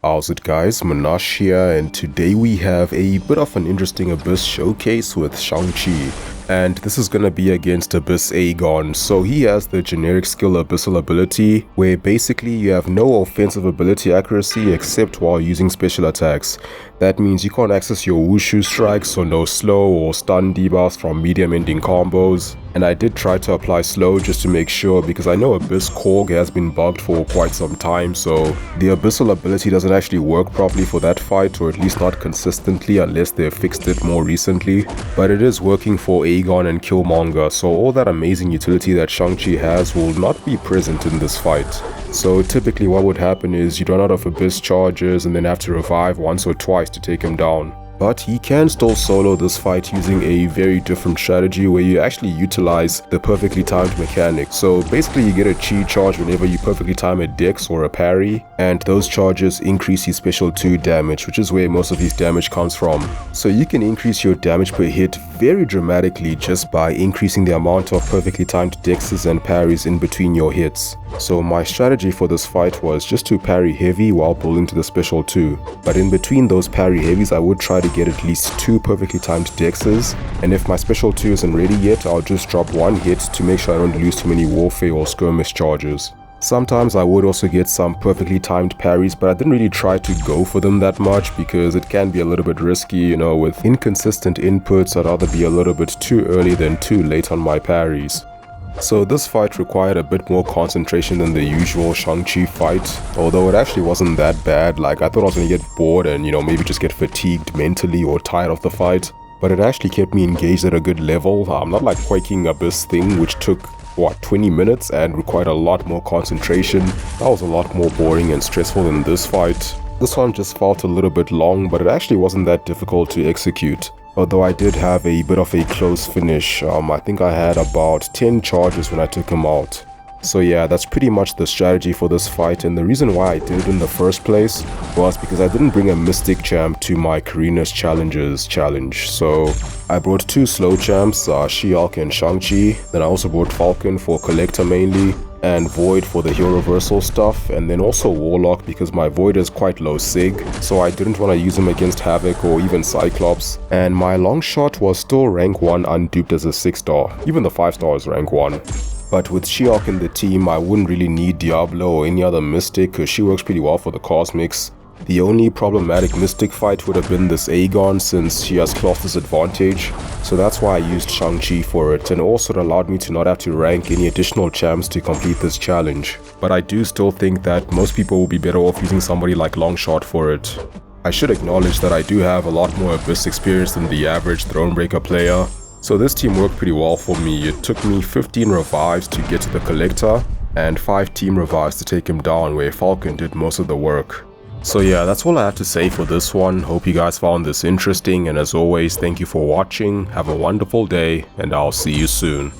How's it guys, Munash here, and today we have a bit of an interesting Abyss showcase with Shang-Chi. And this is gonna be against Abyss Aegon. So he has the generic skill Abyssal ability, where basically you have no offensive ability accuracy except while using special attacks. That means you can't access your Wushu strikes, so no slow or stun debuffs from medium ending combos. And I did try to apply slow just to make sure, because I know Abyss Korg has been bugged for quite some time, so the Abyssal ability doesn't actually work properly for that fight, or at least not consistently unless they've fixed it more recently. But it is working for Aegon and Killmonger, so all that amazing utility that Shang-Chi has will not be present in this fight. So typically what would happen is you'd run out of Abyss charges and then have to revive once or twice to take him down. But he can still solo this fight using a very different strategy where you actually utilize the perfectly timed mechanic. So basically you get a chi charge whenever you perfectly time a dex or a parry, and those charges increase his special 2 damage, which is where most of his damage comes from. So you can increase your damage per hit very dramatically just by increasing the amount of perfectly timed dexes and parries in between your hits. So my strategy for this fight was just to parry heavy while pulling to the special 2. But in between those parry heavies I would try to get at least 2 perfectly timed dexes, and if my special 2 isn't ready yet, I'll just drop 1 hit to make sure I don't lose too many warfare or skirmish charges. Sometimes I would also get some perfectly timed parries, but I didn't really try to go for them that much because it can be a little bit risky, you know, with inconsistent inputs. I'd rather be a little bit too early than too late on my parries. So this fight required a bit more concentration than the usual Shang-Chi fight, although it actually wasn't that bad. Like, I thought I was gonna get bored and, you know, maybe just get fatigued mentally or tired of the fight, but it actually kept me engaged at a good level. Not like Quaking Abyss thing, which took, what, 20 minutes and required a lot more concentration. That was a lot more boring and stressful than this fight. This one just felt a little bit long, but it actually wasn't that difficult to execute. Although I did have a bit of a close finish. I think I had about 10 charges when I took him out. So yeah, that's pretty much the strategy for this fight, and the reason why I did it in the first place was because I didn't bring a Mystic champ to my Carina's Challenges challenge. So I brought 2 slow champs, She-Hulk and Shang-Chi. Then I also brought Falcon for Collector mainly, and Void for the hero reversal stuff, and then also Warlock because my Void is quite low sig, so I didn't want to use him against Havoc or even Cyclops. And my long shot was still rank 1 unduped as a 6-star, even the 5-star is rank 1. But with She-Hulk in the team, I wouldn't really need Diablo or any other Mystic because she works pretty well for the Cosmics. The only problematic Mystic fight would have been this Aegon, since she has cloth disadvantage, so that's why I used Shang-Chi for it, and also it allowed me to not have to rank any additional champs to complete this challenge. But I do still think that most people will be better off using somebody like Longshot for it. I should acknowledge that I do have a lot more Abyss experience than the average Thronebreaker player, so this team worked pretty well for me. It took me 15 revives to get to the Collector, and 5 team revives to take him down, where Falcon did most of the work. So yeah, that's all I have to say for this one. Hope you guys found this interesting, and as always, thank you for watching. Have a wonderful day, and I'll see you soon.